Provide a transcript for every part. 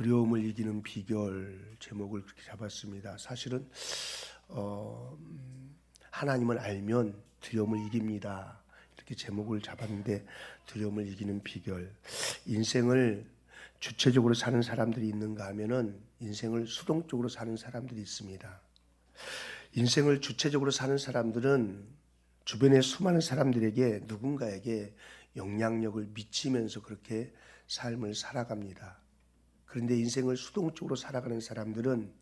두려움을 이기는 비결 제목을 그렇게 잡았습니다. 사실은 하나님을 알면 두려움을 이깁니다. 이렇게 제목을 잡았는데, 두려움을 이기는 비결. 인생을 주체적으로 사는 사람들이 있는가 하면은 인생을 수동적으로 사는 사람들이 있습니다. 인생을 주체적으로 사는 사람들은 주변의 수많은 사람들에게, 누군가에게 영향력을 미치면서 그렇게 삶을 살아갑니다. 그런데 인생을 수동적으로 살아가는 사람들은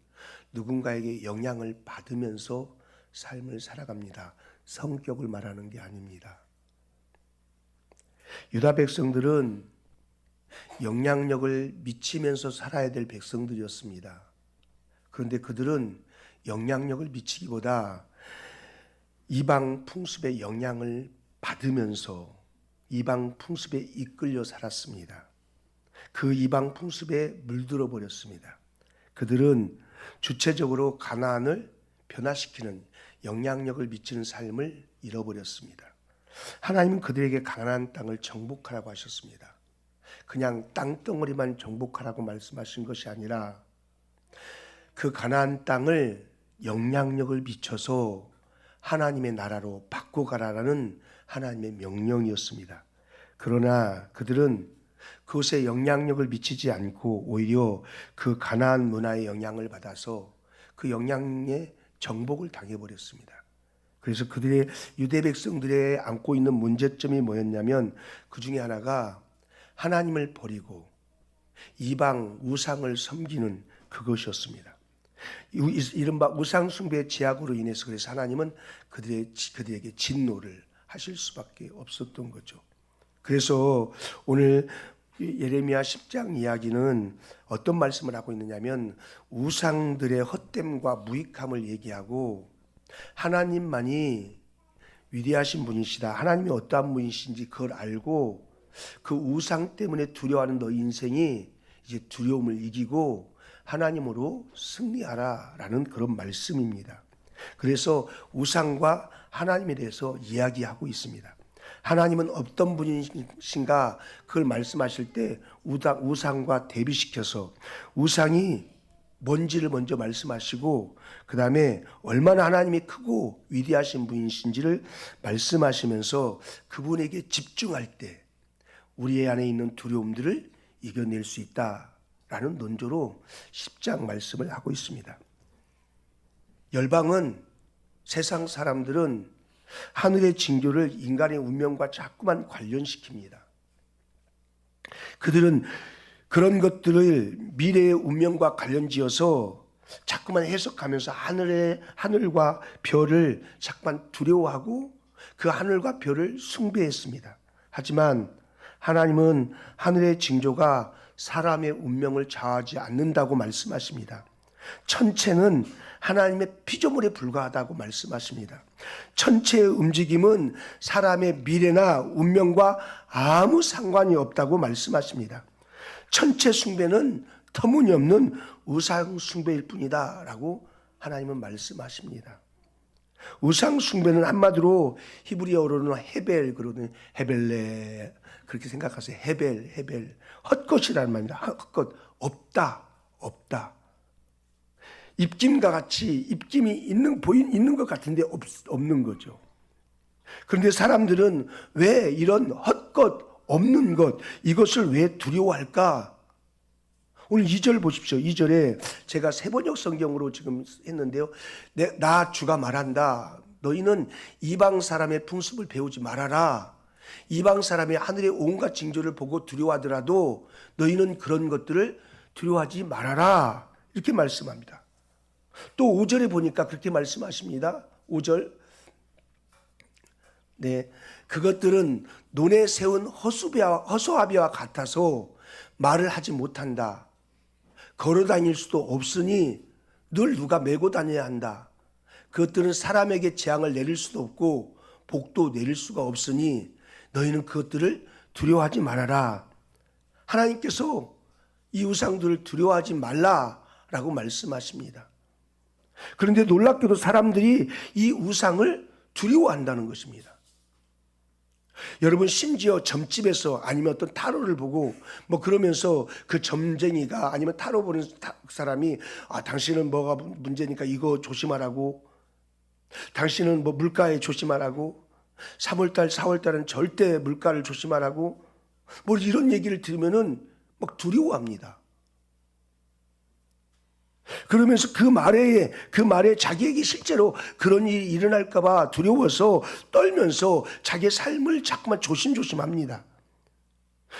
누군가에게 영향을 받으면서 삶을 살아갑니다. 성격을 말하는 게 아닙니다. 유다 백성들은 영향력을 미치면서 살아야 될 백성들이었습니다. 그런데 그들은 영향력을 미치기보다 이방 풍습의 영향을 받으면서 이방 풍습에 이끌려 살았습니다. 그 이방 풍습에 물들어 버렸습니다. 그들은 주체적으로 가나안을 변화시키는 영향력을 미치는 삶을 잃어버렸습니다. 하나님은 그들에게 가나안 땅을 정복하라고 하셨습니다. 그냥 땅덩어리만 정복하라고 말씀하신 것이 아니라 그 가나안 땅을 영향력을 미쳐서 하나님의 나라로 바꿔가라는 하나님의 명령이었습니다. 그러나 그들은 그것에 영향력을 미치지 않고 오히려 그 가나안 문화의 영향을 받아서 그 영향에 정복을 당해버렸습니다. 그래서 그들의 유대 백성들의 안고 있는 문제점이 뭐였냐면 그 중에 하나가 하나님을 버리고 이방 우상을 섬기는 그것이었습니다. 이른바 우상 숭배의 제약으로 인해서 그래서 하나님은 그들에게 진노를 하실 수밖에 없었던 거죠. 그래서 오늘 예레미야 10장 이야기는 어떤 말씀을 하고 있느냐면 우상들의 헛됨과 무익함을 얘기하고 하나님만이 위대하신 분이시다. 하나님이 어떠한 분이신지 그걸 알고 그 우상 때문에 두려워하는 너 인생이 이제 두려움을 이기고 하나님으로 승리하라라는 그런 말씀입니다. 그래서 우상과 하나님에 대해서 이야기하고 있습니다. 하나님은 어떤 분이신가 그걸 말씀하실 때 우상과 대비시켜서 우상이 뭔지를 먼저 말씀하시고 그 다음에 얼마나 하나님이 크고 위대하신 분이신지를 말씀하시면서 그분에게 집중할 때 우리의 안에 있는 두려움들을 이겨낼 수 있다라는 논조로 10장 말씀을 하고 있습니다. 열방은 세상 사람들은 하늘의 징조를 인간의 운명과 자꾸만 관련시킵니다. 그들은 그런 것들을 미래의 운명과 관련지어서 자꾸만 해석하면서 하늘과 별을 자꾸만 두려워하고 그 하늘과 별을 숭배했습니다. 하지만 하나님은 하늘의 징조가 사람의 운명을 좌우하지 않는다고 말씀하십니다. 천체는 하나님의 피조물에 불과하다고 말씀하십니다. 천체의 움직임은 사람의 미래나 운명과 아무 상관이 없다고 말씀하십니다. 천체 숭배는 터무니없는 우상 숭배일 뿐이다 라고 하나님은 말씀하십니다. 우상 숭배는 한마디로 히브리어로는 헤벨, 그러는 헤벨레 그렇게 생각하세요. 헤벨 헛것이라는 말입니다. 헛것, 없다. 입김과 같이 입김이 있는 것 같은데 없는 거죠. 그런데 사람들은 왜 이런 헛것, 없는 것, 이것을 왜 두려워할까? 오늘 2절 보십시오. 2절에 제가 세번역 성경으로 지금 했는데요. 나 주가 말한다. 너희는 이방 사람의 풍습을 배우지 말아라. 이방 사람이 하늘의 온갖 징조를 보고 두려워하더라도 너희는 그런 것들을 두려워하지 말아라. 이렇게 말씀합니다. 또 5절에 보니까 그렇게 말씀하십니다. 5절. 네, 그것들은 논에 세운 허수아비와 같아서 말을 하지 못한다. 걸어 다닐 수도 없으니 늘 누가 메고 다녀야 한다. 그것들은 사람에게 재앙을 내릴 수도 없고 복도 내릴 수가 없으니 너희는 그것들을 두려워하지 말아라. 하나님께서 이 우상들을 두려워하지 말라라고 말씀하십니다. 그런데 놀랍게도 사람들이 이 우상을 두려워한다는 것입니다. 여러분 심지어 점집에서 아니면 어떤 타로를 보고 뭐 그러면서 그 점쟁이가 아니면 타로 보는 사람이 당신은 뭐가 문제니까 이거 조심하라고, 당신은 뭐 물가에 조심하라고, 3월달 4월달은 절대 물가를 조심하라고 뭐 이런 얘기를 들으면은 막 두려워합니다. 그러면서 그 말에 자기에게 실제로 그런 일이 일어날까봐 두려워서 떨면서 자기의 삶을 자꾸만 조심합니다.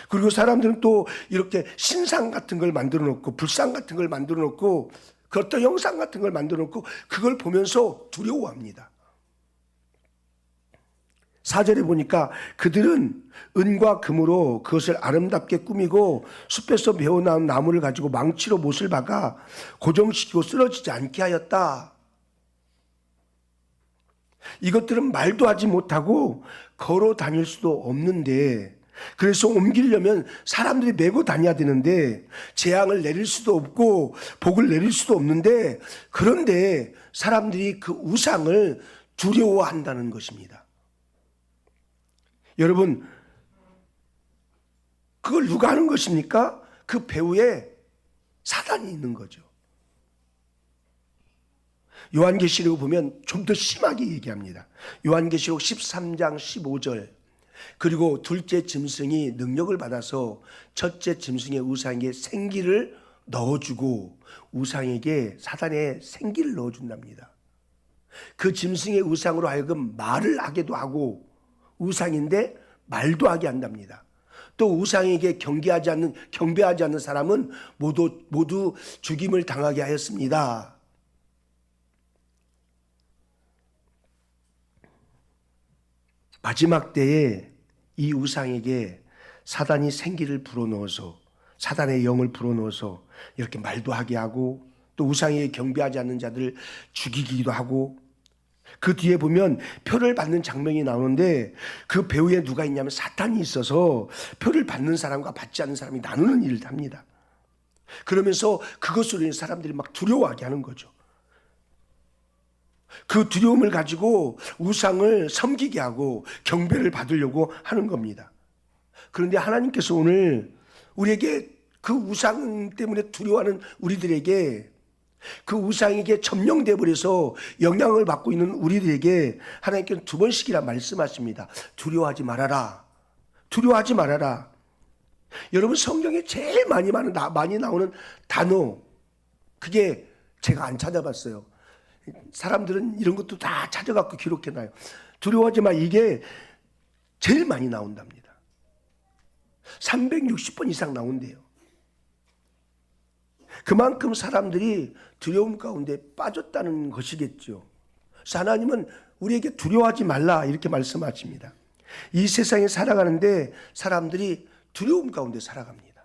그리고 사람들은 또 이렇게 신상 같은 걸 만들어 놓고 불상 같은 걸 만들어 놓고 그 어떤 형상 같은 걸 만들어 놓고 그걸 보면서 두려워합니다. 4절에 보니까 그들은 은과 금으로 그것을 아름답게 꾸미고 숲에서 베어나온 나무를 가지고 망치로 못을 박아 고정시키고 쓰러지지 않게 하였다. 이것들은 말도 하지 못하고 걸어 다닐 수도 없는데, 그래서 옮기려면 사람들이 메고 다녀야 되는데 재앙을 내릴 수도 없고 복을 내릴 수도 없는데, 그런데 사람들이 그 우상을 두려워한다는 것입니다. 여러분, 그걸 누가 하는 것입니까? 그 배후에 사단이 있는 거죠. 요한계시록을 보면 좀 더 심하게 얘기합니다. 요한계시록 13장 15절. 그리고 둘째 짐승이 능력을 받아서 첫째 짐승의 우상에게 생기를 넣어주고, 우상에게 사단에 생기를 넣어준답니다. 그 짐승의 우상으로 하여금 말을 하게도 하고, 우상인데 말도 하게 한답니다. 또 우상에게 경배하지 않는 사람은 모두 죽임을 당하게 하였습니다. 마지막 때에 이 우상에게 사단이 생기를 불어넣어서, 사단의 영을 불어넣어서 이렇게 말도 하게 하고, 또 우상에게 경배하지 않는 자들을 죽이기도 하고, 그 뒤에 보면 표를 받는 장면이 나오는데, 그 배후에 누가 있냐면 사탄이 있어서 표를 받는 사람과 받지 않는 사람이 나누는 일을 합니다. 그러면서 그것으로 인해 사람들이 막 두려워하게 하는 거죠. 그 두려움을 가지고 우상을 섬기게 하고 경배를 받으려고 하는 겁니다. 그런데 하나님께서 오늘 우리에게 그 우상 때문에 두려워하는 우리들에게, 그 우상에게 점령돼 버려서 영향을 받고 있는 우리들에게 하나님께서 두 번씩이나 말씀하십니다. 두려워하지 말아라. 두려워하지 말아라. 여러분, 성경에 제일 많이 나오는 단어, 그게 제가 안 찾아봤어요. 사람들은 이런 것도 다 찾아갖고 기록해놔요. 두려워하지 마, 이게 제일 많이 나온답니다. 360번 이상 나온대요. 그만큼 사람들이 두려움 가운데 빠졌다는 것이겠죠. 그래서 하나님은 우리에게 두려워하지 말라 이렇게 말씀하십니다. 이 세상에 살아가는데 사람들이 두려움 가운데 살아갑니다.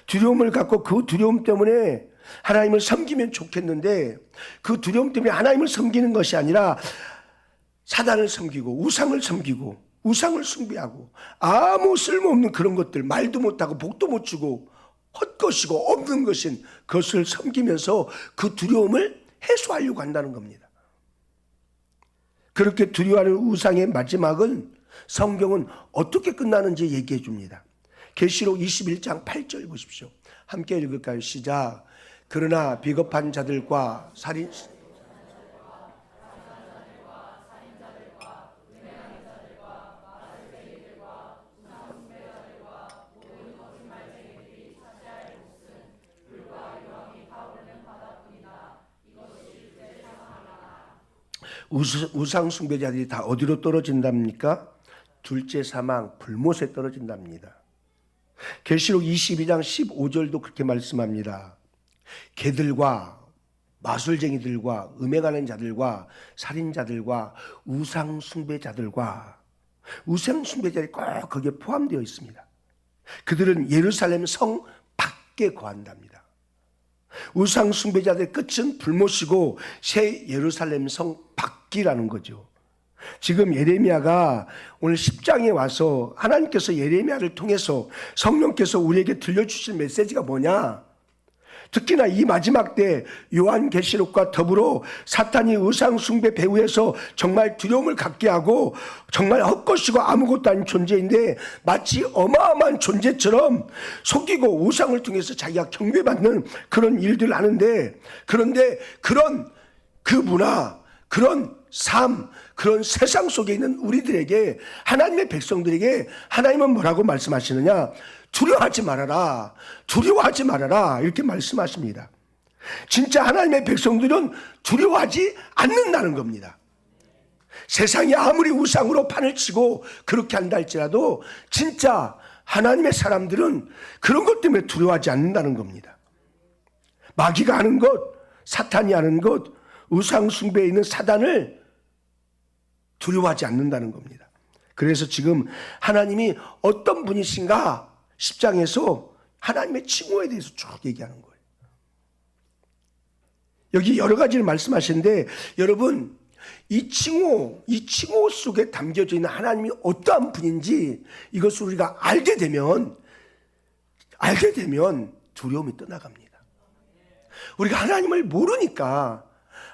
두려움을 갖고 그 두려움 때문에 하나님을 섬기면 좋겠는데, 그 두려움 때문에 하나님을 섬기는 것이 아니라 사단을 섬기고 우상을 섬기고 우상을 숭배하고 아무 쓸모없는 그런 것들, 말도 못하고 복도 못 주고 헛것이고 없는 것인 그것을 섬기면서 그 두려움을 해소하려고 한다는 겁니다. 그렇게 두려워하는 우상의 마지막은 성경은 어떻게 끝나는지 얘기해 줍니다. 계시록 21장 8절 보십시오. 함께 읽을까요? 시작. 그러나 비겁한 자들과 살인 우상 숭배자들이 다 어디로 떨어진답니까? 둘째 사망 불못에 떨어진답니다. 계시록 22장 15절도 그렇게 말씀합니다. 개들과 마술쟁이들과 음행하는 자들과 살인자들과 우상 숭배자들과, 우상 숭배자들이 꼭 거기에 포함되어 있습니다. 그들은 예루살렘 성 밖에 거한답니다. 우상 숭배자들의 끝은 불못이고 새 예루살렘 성 밖이라는 거죠. 지금 예레미야가 오늘 10장에 와서 하나님께서 예레미야를 통해서 성령께서 우리에게 들려주신 메시지가 뭐냐? 특히나 이 마지막 때 요한계시록과 더불어 사탄이 우상 숭배 배후에서 정말 두려움을 갖게 하고 정말 헛것이고 아무것도 아닌 존재인데 마치 어마어마한 존재처럼 속이고 우상을 통해서 자기가 경배받는 그런 일들을 하는데, 그런데 그런 그 문화, 그런 삶, 그런 세상 속에 있는 우리들에게, 하나님의 백성들에게 하나님은 뭐라고 말씀하시느냐? 두려워하지 말아라. 두려워하지 말아라. 이렇게 말씀하십니다. 진짜 하나님의 백성들은 두려워하지 않는다는 겁니다. 세상이 아무리 우상으로 판을 치고 그렇게 한다 할지라도 진짜 하나님의 사람들은 그런 것 때문에 두려워하지 않는다는 겁니다. 마귀가 하는 것, 사탄이 하는 것, 우상 숭배에 있는 사단을 두려워하지 않는다는 겁니다. 그래서 지금 하나님이 어떤 분이신가 10장에서 하나님의 칭호에 대해서 쭉 얘기하는 거예요. 여기 여러 가지를 말씀하시는데, 여러분 이 칭호 속에 담겨져 있는 하나님이 어떠한 분인지 이것을 우리가 알게 되면 두려움이 떠나갑니다. 우리가 하나님을 모르니까,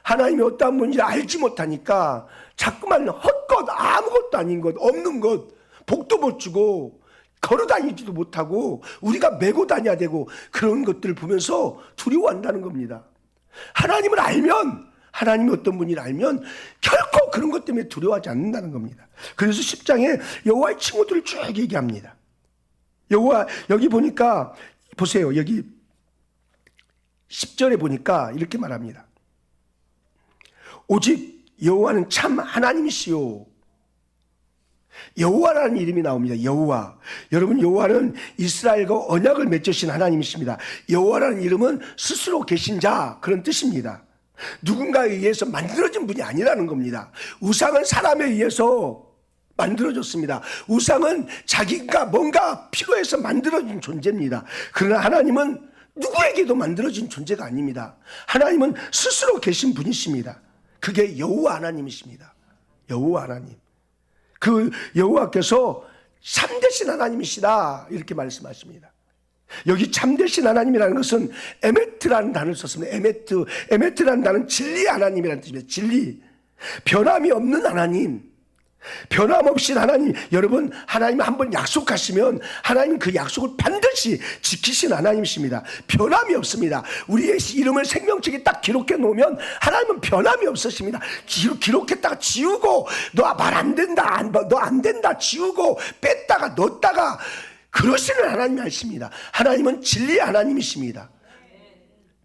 하나님이 어떠한 분인지 알지 못하니까 자꾸만 헛것, 아무것도 아닌 것, 없는 것, 복도 못 주고 걸어다니지도 못하고 우리가 메고 다녀야 되고 그런 것들을 보면서 두려워한다는 겁니다. 하나님을 알면, 하나님이 어떤 분인지 알면 결코 그런 것 때문에 두려워하지 않는다는 겁니다. 그래서 10장에 여호와의 칭호들을 쭉 얘기합니다. 여호와, 여기 보니까 보세요. 여기 10절에 보니까 이렇게 말합니다. 오직 여호와는 참 하나님이시요. 여호와라는 이름이 나옵니다. 여호와. 여러분, 여호와는 이스라엘과 언약을 맺으신 하나님이십니다. 여호와라는 이름은 스스로 계신 자, 그런 뜻입니다. 누군가에 의해서 만들어진 분이 아니라는 겁니다. 우상은 사람에 의해서 만들어졌습니다. 우상은 자기가 뭔가 필요해서 만들어진 존재입니다. 그러나 하나님은 누구에게도 만들어진 존재가 아닙니다. 하나님은 스스로 계신 분이십니다. 그게 여호와 하나님이십니다. 여호와 하나님. 그 여호와께서 참되신 하나님이시다, 이렇게 말씀하십니다. 여기 참되신 하나님이라는 것은 에메트라는 단어를 썼습니다. 에메트라는 단어는 진리 하나님이라는 뜻입니다. 진리. 변함이 없는 하나님. 변함없이 하나님. 여러분, 하나님 한번 약속하시면 하나님은 그 약속을 반드시 지키신 하나님이십니다. 변함이 없습니다. 우리의 이름을 생명책에 딱 기록해 놓으면 하나님은 변함이 없으십니다. 기록했다가 지우고, 너 말 안 된다, 너 안 된다 지우고 뺐다가 넣었다가 그러시는 하나님이 아니십니다. 하나님은 진리의 하나님이십니다.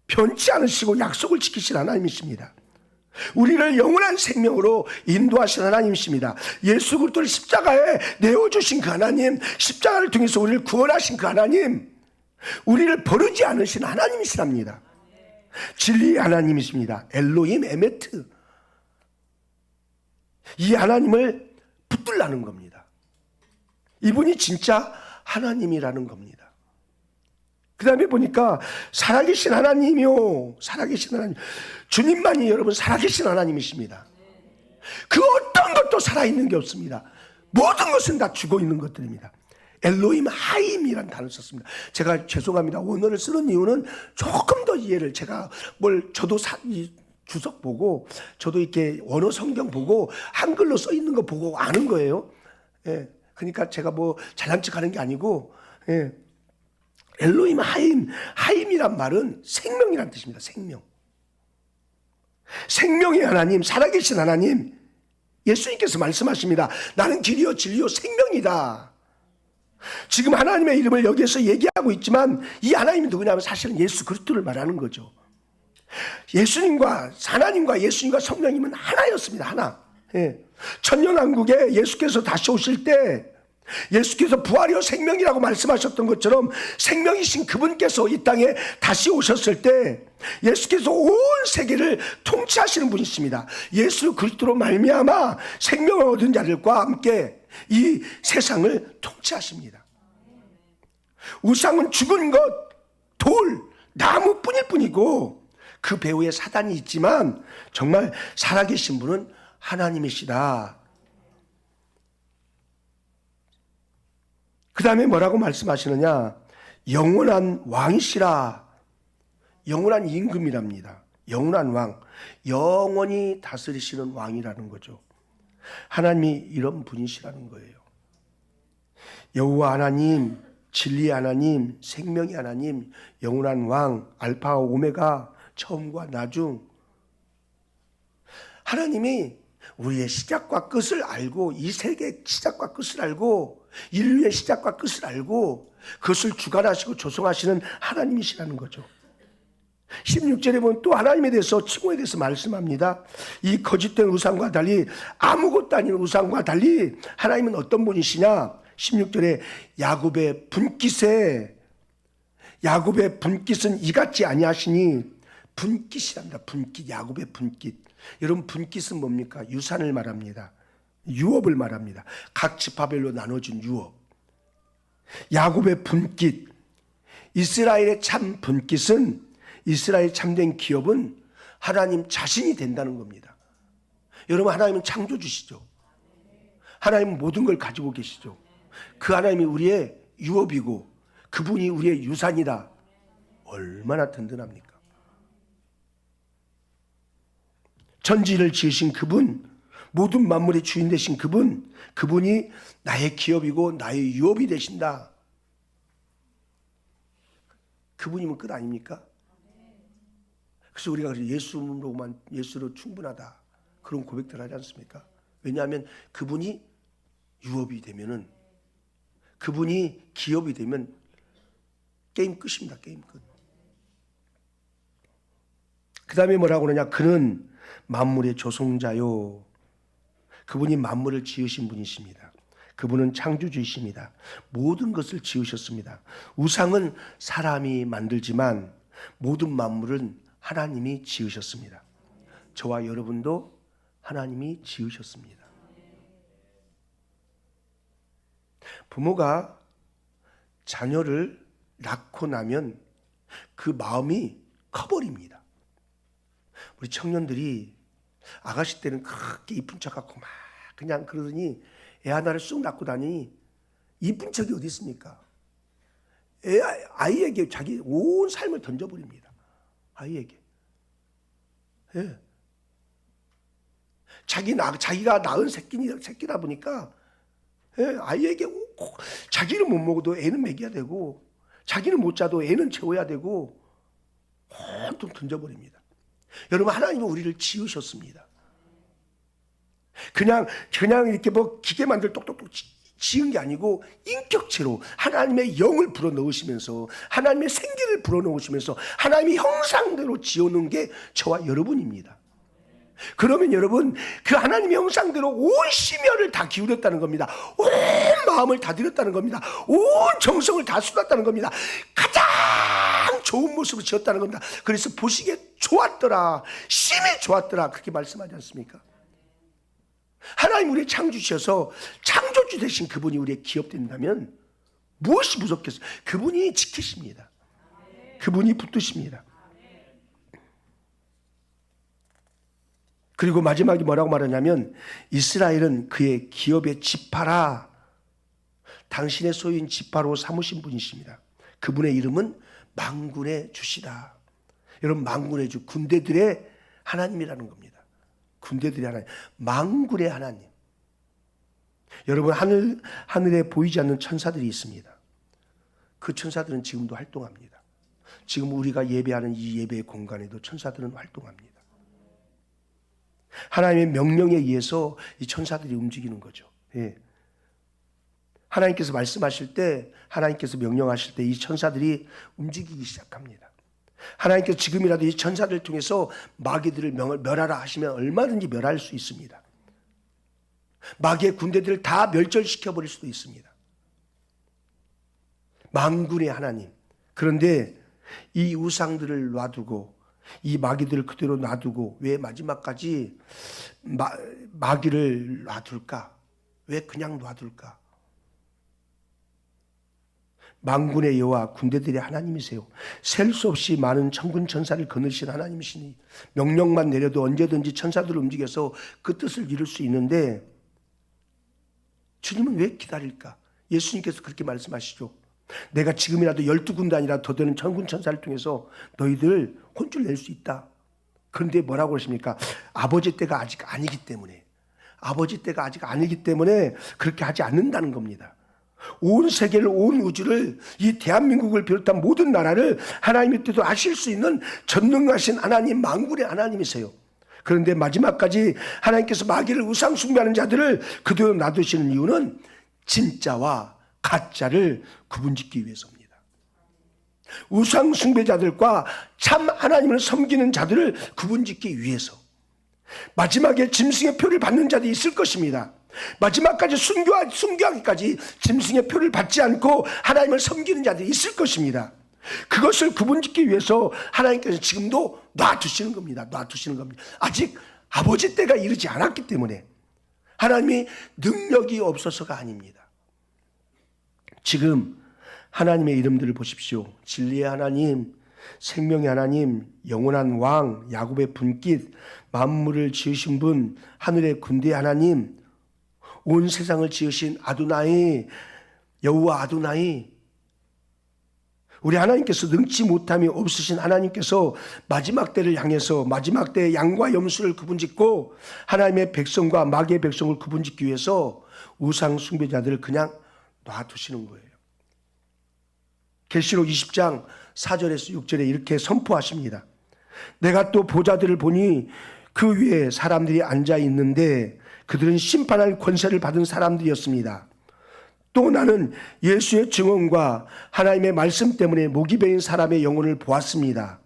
변치 않으시고 약속을 지키신 하나님이십니다. 우리를 영원한 생명으로 인도하신 하나님이십니다. 예수 그리스도를 십자가에 내어주신 그 하나님, 십자가를 통해서 우리를 구원하신 그 하나님, 우리를 버리지 않으신 하나님이시랍니다. 진리의 하나님이십니다. 엘로힘 에메트. 이 하나님을 붙들라는 겁니다. 이분이 진짜 하나님이라는 겁니다. 그 다음에 보니까 살아계신 하나님이요, 살아계신 하나님. 주님만이 여러분 살아계신 하나님이십니다. 그 어떤 것도 살아있는 게 없습니다. 모든 것은 다 죽어있는 것들입니다. 엘로힘 하임이라는 단어를 썼습니다. 제가 죄송합니다. 원어를 쓰는 이유는 조금 더 이해를, 제가 저도 주석 보고, 저도 이렇게 원어 성경 보고 한글로 써 있는 거 보고 아는 거예요. 예. 그러니까 제가 잘난 척 하는 게 아니고, 예. 엘로힘 하임이란 말은 생명이란 뜻입니다. 생명. 생명의 하나님, 살아계신 하나님. 예수님께서 말씀하십니다. 나는 길이요 진리요 생명이다. 지금 하나님의 이름을 여기에서 얘기하고 있지만 이 하나님이 누구냐면 사실은 예수 그리스도를 말하는 거죠. 하나님과 예수님과 성령님은 하나였습니다. 하나. 예. 천년왕국에 예수께서 다시 오실 때, 예수께서 부활이요 생명이라고 말씀하셨던 것처럼 생명이신 그분께서 이 땅에 다시 오셨을 때 예수께서 온 세계를 통치하시는 분이십니다. 예수 그리스도로 말미암아 생명을 얻은 자들과 함께 이 세상을 통치하십니다. 우상은 죽은 것, 돌, 나무뿐일 뿐이고 그 배후에 사단이 있지만 정말 살아계신 분은 하나님이시다. 그 다음에 뭐라고 말씀하시느냐? 영원한 왕이시라. 영원한 임금이랍니다. 영원한 왕. 영원히 다스리시는 왕이라는 거죠. 하나님이 이런 분이시라는 거예요. 여호와 하나님, 진리의 하나님, 생명의 하나님, 영원한 왕, 알파와 오메가, 처음과 나중. 하나님이 우리의 시작과 끝을 알고, 이 세계의 시작과 끝을 알고, 인류의 시작과 끝을 알고 그것을 주관하시고 조성하시는 하나님이시라는 거죠. 16절에 보면 또 하나님에 대해서, 칭호에 대해서 말씀합니다. 이 거짓된 우상과 달리, 아무것도 아닌 우상과 달리 하나님은 어떤 분이시냐? 16절에 야곱의 분깃은 이같지 아니하시니. 분깃이랍니다. 분깃, 야곱의 분깃. 여러분, 분깃은 뭡니까? 유산을 말합니다. 유업을 말합니다. 각 지파별로 나눠준 유업. 야곱의 분깃. 이스라엘의 참 분깃은, 이스라엘 참된 기업은 하나님 자신이 된다는 겁니다. 여러분, 하나님은 창조주시죠. 하나님은 모든 걸 가지고 계시죠. 그 하나님이 우리의 유업이고 그분이 우리의 유산이다. 얼마나 든든합니까? 전지를 지으신 그분, 모든 만물의 주인 되신 그분이 나의 기업이고 나의 유업이 되신다. 그분이면 끝 아닙니까? 그래서 우리가 예수로 충분하다, 그런 고백들 하지 않습니까? 왜냐하면 그분이 유업이 되면은, 그분이 기업이 되면 게임 끝입니다. 게임 끝. 그 다음에 뭐라고 그러냐? 그는 만물의 조성자요. 그분이 만물을 지으신 분이십니다. 그분은 창조주이십니다. 모든 것을 지으셨습니다. 우상은 사람이 만들지만 모든 만물은 하나님이 지으셨습니다. 저와 여러분도 하나님이 지으셨습니다. 부모가 자녀를 낳고 나면 그 마음이 커버립니다. 우리 청년들이 아가씨 때는 그렇게 이쁜 척 갖고 막 그냥 그러더니 애 하나를 쑥 낳고 다니 이쁜 척이 어디 있습니까? 아이에게 자기 온 삶을 던져버립니다. 아이에게. 예. 자기가 낳은 새끼다 보니까 예, 아이에게 자기는 못 먹어도 애는 먹여야 되고 자기는 못 자도 애는 채워야 되고 온통 던져버립니다. 여러분, 하나님은 우리를 지으셨습니다. 그냥 이렇게 뭐 기계 만들 똑똑똑 지은 게 아니고 인격체로 하나님의 영을 불어넣으시면서 하나님의 생기를 불어넣으시면서 하나님의 형상대로 지어놓은 게 저와 여러분입니다. 그러면 여러분, 그 하나님의 형상대로 온 심혈을 다 기울였다는 겁니다. 온 마음을 다 드렸다는 겁니다. 온 정성을 다 쏟았다는 겁니다. 가장 좋은 모습을 지었다는 겁니다. 그래서 보시기에 좋았더라, 심히 좋았더라, 그렇게 말씀하지 않습니까? 하나님 우리의 창조주셔서 창조주 되신 그분이 우리의 기업된다면 무엇이 무섭겠어요? 그분이 지키십니다. 그분이 붙드십니다. 그리고 마지막에 뭐라고 말하냐면 이스라엘은 그의 기업의 지파라, 당신의 소유인 지파로 삼으신 분이십니다. 그분의 이름은 만군의 주시다. 여러분, 만군의 주, 군대들의 하나님이라는 겁니다. 군대들의 하나님, 만군의 하나님. 여러분, 하늘에 보이지 않는 천사들이 있습니다. 그 천사들은 지금도 활동합니다. 지금 우리가 예배하는 이 예배의 공간에도 천사들은 활동합니다. 하나님의 명령에 의해서 이 천사들이 움직이는 거죠. 예. 하나님께서 말씀하실 때, 하나님께서 명령하실 때 이 천사들이 움직이기 시작합니다. 하나님께서 지금이라도 이 천사들을 통해서 마귀들을 멸하라 하시면 얼마든지 멸할 수 있습니다. 마귀의 군대들을 다 멸절시켜버릴 수도 있습니다. 만군의 하나님. 그런데 이 우상들을 놔두고 이 마귀들을 그대로 놔두고 왜 마지막까지 마귀를 놔둘까? 왜 그냥 놔둘까? 만군의 여호와, 군대들의 하나님이세요. 셀 수 없이 많은 천군 천사를 거느리신 하나님이시니 명령만 내려도 언제든지 천사들을 움직여서 그 뜻을 이룰 수 있는데 주님은 왜 기다릴까? 예수님께서 그렇게 말씀하시죠. 내가 지금이라도 12군단이라 더 되는 천군 천사를 통해서 너희들 혼쭐 낼 수 있다. 그런데 뭐라고 하십니까? 아버지 때가 아직 아니기 때문에, 아버지 때가 아직 아니기 때문에 그렇게 하지 않는다는 겁니다. 온 세계를, 온 우주를, 이 대한민국을 비롯한 모든 나라를 하나님의 뜻으로 하실 수 있는 전능하신 하나님, 만군의 하나님이세요. 그런데 마지막까지 하나님께서 마귀를 우상 숭배하는 자들을 그대로 놔두시는 이유는 진짜와 가짜를 구분짓기 위해서입니다. 우상 숭배자들과 참 하나님을 섬기는 자들을 구분짓기 위해서. 마지막에 짐승의 표를 받는 자들이 있을 것입니다. 마지막까지 순교하기까지 짐승의 표를 받지 않고 하나님을 섬기는 자들이 있을 것입니다. 그것을 구분짓기 위해서 하나님께서 지금도 놔두시는 겁니다. 놔두시는 겁니다. 아직 아버지 때가 이르지 않았기 때문에. 하나님이 능력이 없어서가 아닙니다. 지금 하나님의 이름들을 보십시오. 진리의 하나님, 생명의 하나님, 영원한 왕, 야곱의 분깃, 만물을 지으신 분, 하늘의 군대의 하나님, 온 세상을 지으신 아도나이, 여호와 아도나이. 우리 하나님께서 능치 못함이 없으신 하나님께서 마지막 때를 향해서 마지막 때의 양과 염소를 구분짓고 하나님의 백성과 마귀의 백성을 구분짓기 위해서 우상 숭배자들을 그냥 놔두시는 거예요. 계시록 20장 4절에서 6절에 이렇게 선포하십니다. 내가 또 보좌들을 보니 그 위에 사람들이 앉아 있는데 그들은 심판할 권세를 받은 사람들이었습니다. 또 나는 예수의 증언과 하나님의 말씀 때문에 목이 베인 사람의 영혼을 보았습니다.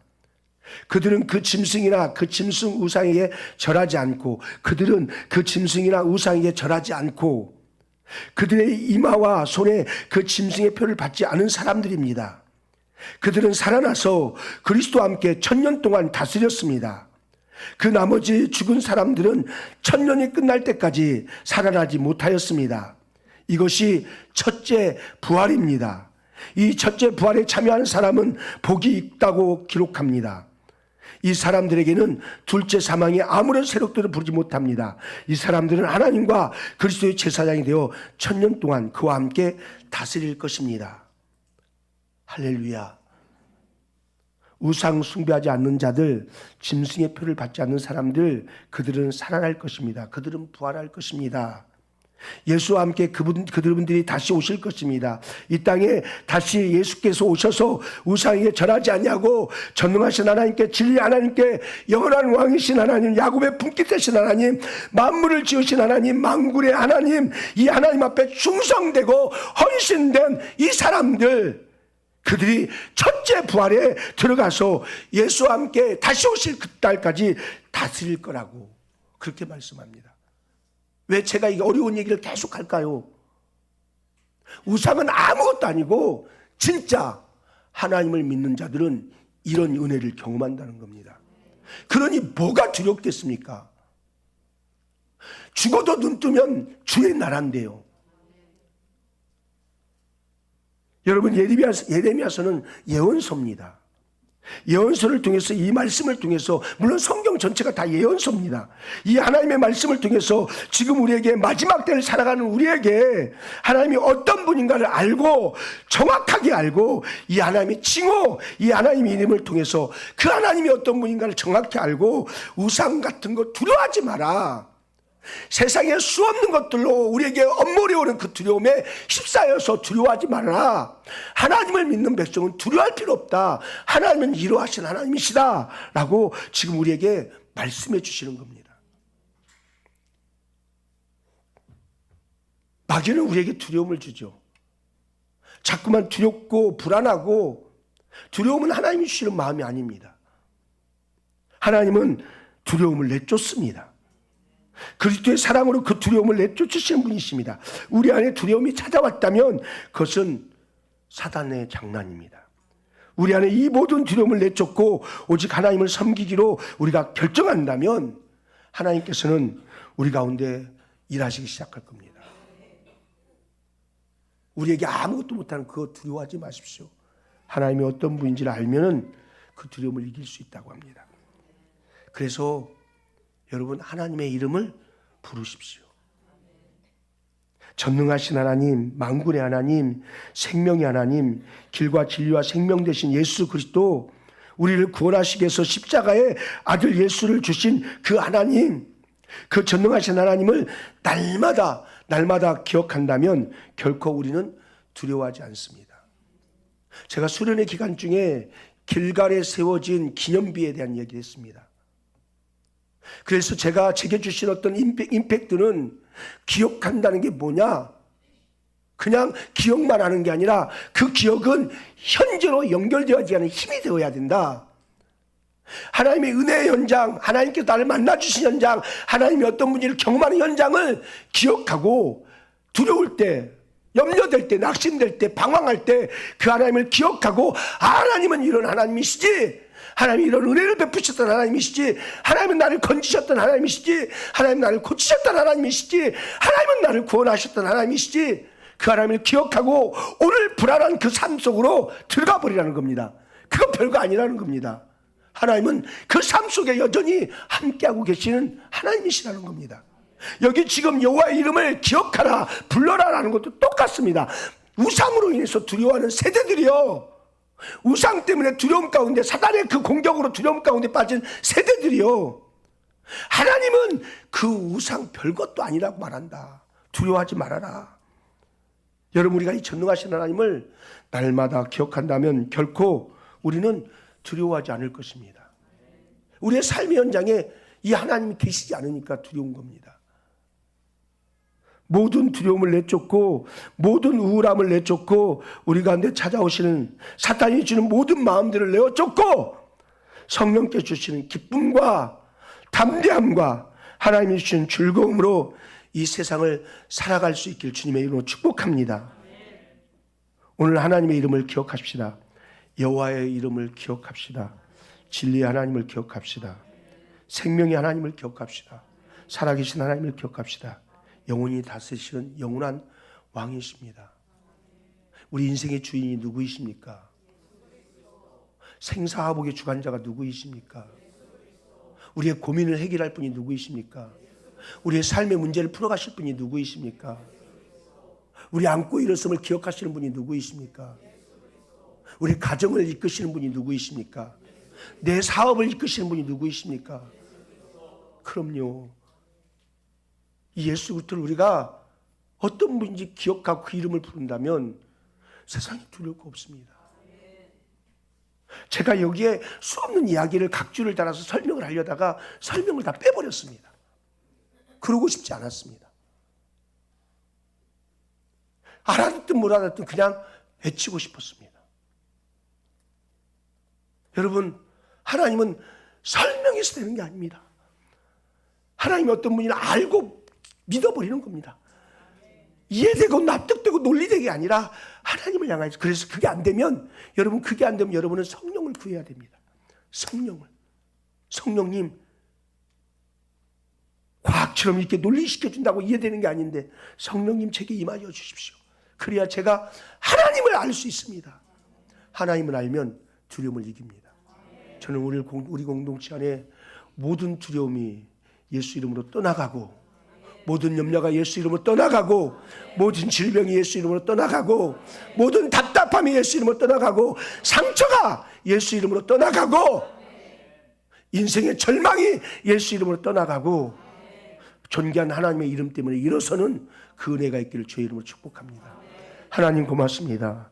그들은 그 짐승이나 그 짐승 우상에게 절하지 않고, 그들은 그 짐승이나 우상에게 절하지 않고, 그들의 이마와 손에 그 짐승의 표를 받지 않은 사람들입니다. 그들은 살아나서 그리스도와 함께 1000년 동안 다스렸습니다. 그 나머지 죽은 사람들은 1000년이 끝날 때까지 살아나지 못하였습니다. 이것이 첫째 부활입니다. 이 첫째 부활에 참여하는 사람은 복이 있다고 기록합니다. 이 사람들에게는 둘째 사망이 아무런 세력들을 부르지 못합니다. 이 사람들은 하나님과 그리스도의 제사장이 되어 1000년 동안 그와 함께 다스릴 것입니다. 할렐루야. 우상 숭배하지 않는 자들, 짐승의 표를 받지 않는 사람들, 그들은 살아날 것입니다. 그들은 부활할 것입니다. 예수와 함께 그분들이 다시 오실 것입니다. 이 땅에 다시 예수께서 오셔서 우상에게 절하지 않냐고 전능하신 하나님께, 진리 하나님께, 영원한 왕이신 하나님, 야곱의 품깃 되신 하나님, 만물을 지으신 하나님, 만군의 하나님, 이 하나님 앞에 충성되고 헌신된 이 사람들, 그들이 첫째 부활에 들어가서 예수와 함께 다시 오실 그날까지 다스릴 거라고 그렇게 말씀합니다. 왜 제가 이 어려운 얘기를 계속 할까요? 우상은 아무것도 아니고 진짜 하나님을 믿는 자들은 이런 은혜를 경험한다는 겁니다. 그러니 뭐가 두렵겠습니까? 죽어도 눈 뜨면 주의 나라인데요. 여러분, 예레미야서는 예언서입니다. 예언서를 통해서, 이 말씀을 통해서, 물론 성경 전체가 다 예언서입니다. 이 하나님의 말씀을 통해서 지금 우리에게, 마지막 때를 살아가는 우리에게 하나님이 어떤 분인가를 알고, 정확하게 알고, 이 하나님의 칭호, 이 하나님의 이름을 통해서 그 하나님이 어떤 분인가를 정확히 알고, 우상 같은 거 두려워하지 마라. 세상에 수없는 것들로 우리에게 엇몰려오는 그 두려움에 휩싸여서 두려워하지 말아라. 하나님을 믿는 백성은 두려워할 필요 없다. 하나님은 이로하신 하나님이시다 라고 지금 우리에게 말씀해 주시는 겁니다. 마귀는 우리에게 두려움을 주죠. 자꾸만 두렵고 불안하고, 두려움은 하나님이 주시는 마음이 아닙니다. 하나님은 두려움을 내쫓습니다. 그리스도의 사랑으로 그 두려움을 내쫓으시는 분이십니다. 우리 안에 두려움이 찾아왔다면 그것은 사단의 장난입니다. 우리 안에 이 모든 두려움을 내쫓고 오직 하나님을 섬기기로 우리가 결정한다면 하나님께서는 우리 가운데 일하시기 시작할 겁니다. 우리에게 아무것도 못하는 그거 두려워하지 마십시오. 하나님이 어떤 분인지를 알면 그 두려움을 이길 수 있다고 합니다. 그래서 여러분, 하나님의 이름을 부르십시오. 전능하신 하나님, 만군의 하나님, 생명의 하나님, 길과 진리와 생명 되신 예수 그리스도, 우리를 구원하시기 위해서 십자가에 아들 예수를 주신 그 하나님, 그 전능하신 하나님을 날마다 기억한다면 결코 우리는 두려워하지 않습니다. 제가 수련회 기간 중에 길갈에 세워진 기념비에 대한 이야기를 했습니다. 그래서 제게 주신 어떤 임팩트는, 기억한다는 게 뭐냐? 그냥 기억만 하는 게 아니라 그 기억은 현재로 연결되어야 하는 힘이 되어야 된다. 하나님의 은혜의 현장, 하나님께서 나를 만나주신 현장, 하나님이 어떤 분인지를 경험하는 현장을 기억하고, 두려울 때, 염려될 때, 낙심될 때, 방황할 때 그 하나님을 기억하고, 하나님은 이런 하나님이시지, 하나님이 이런 은혜를 베푸셨던 하나님이시지, 하나님은 나를 건지셨던 하나님이시지, 하나님은 나를 고치셨던 하나님이시지, 하나님은 나를 구원하셨던 하나님이시지, 그 하나님을 기억하고 오늘 불안한 그 삶 속으로 들어가 버리라는 겁니다. 그건 별거 아니라는 겁니다. 하나님은 그 삶 속에 여전히 함께하고 계시는 하나님이시라는 겁니다. 여기 지금 여호와의 이름을 기억하라, 불러라라는 것도 똑같습니다. 우상으로 인해서 두려워하는 세대들이요, 우상 때문에 두려움 가운데, 사단의 그 공격으로 두려움 가운데 빠진 세대들이요, 하나님은 그 우상 별것도 아니라고 말한다. 두려워하지 말아라. 여러분, 우리가 이 전능하신 하나님을 날마다 기억한다면 결코 우리는 두려워하지 않을 것입니다. 우리의 삶의 현장에 이 하나님이 계시지 않으니까 두려운 겁니다. 모든 두려움을 내쫓고, 모든 우울함을 내쫓고, 우리 가운데 찾아오시는 사탄이 주는 모든 마음들을 내어쫓고, 성령께 주시는 기쁨과 담대함과 하나님이 주신 즐거움으로 이 세상을 살아갈 수 있길 주님의 이름으로 축복합니다. 오늘 하나님의 이름을 기억합시다. 여호와의 이름을 기억합시다. 진리의 하나님을 기억합시다. 생명의 하나님을 기억합시다. 살아계신 하나님을 기억합시다. 영원히 다스리시는 영원한 왕이십니다. 우리 인생의 주인이 누구이십니까? 생사화복의 주관자가 누구이십니까? 우리의 고민을 해결할 분이 누구이십니까? 우리의 삶의 문제를 풀어가실 분이 누구이십니까? 우리 안고 일어섬을 기억하시는 분이 누구이십니까? 우리 가정을 이끄시는 분이 누구이십니까? 내 사업을 이끄시는 분이 누구이십니까? 그럼요. 이 예수 그리스도를 우리가 어떤 분인지 기억하고 그 이름을 부른다면 세상에 두려울 거 없습니다. 제가 여기에 수없는 이야기를 각 줄을 달아서 설명을 하려다가 설명을 다 빼버렸습니다. 그러고 싶지 않았습니다. 알아듣든 못 알아듣든 그냥 외치고 싶었습니다. 여러분, 하나님은 설명해서 되는 게 아닙니다. 하나님이 어떤 분이나 알고 믿어버리는 겁니다. 이해되고 납득되고 논리되게 아니라 하나님을 향하여서. 그래서 그게 안 되면 여러분은 성령을 구해야 됩니다. 성령님 과학처럼 이렇게 논리시켜준다고 이해되는 게 아닌데 성령님 제게 임하여 주십시오. 그래야 제가 하나님을 알 수 있습니다. 하나님을 알면 두려움을 이깁니다. 저는 우리 공동체 안에 모든 두려움이 예수 이름으로 떠나가고, 모든 염려가 예수 이름으로 떠나가고, 모든 질병이 예수 이름으로 떠나가고, 모든 답답함이 예수 이름으로 떠나가고, 상처가 예수 이름으로 떠나가고, 인생의 절망이 예수 이름으로 떠나가고, 존귀한 하나님의 이름 때문에 일어서는 그 은혜가 있기를 주의 이름으로 축복합니다. 하나님 고맙습니다.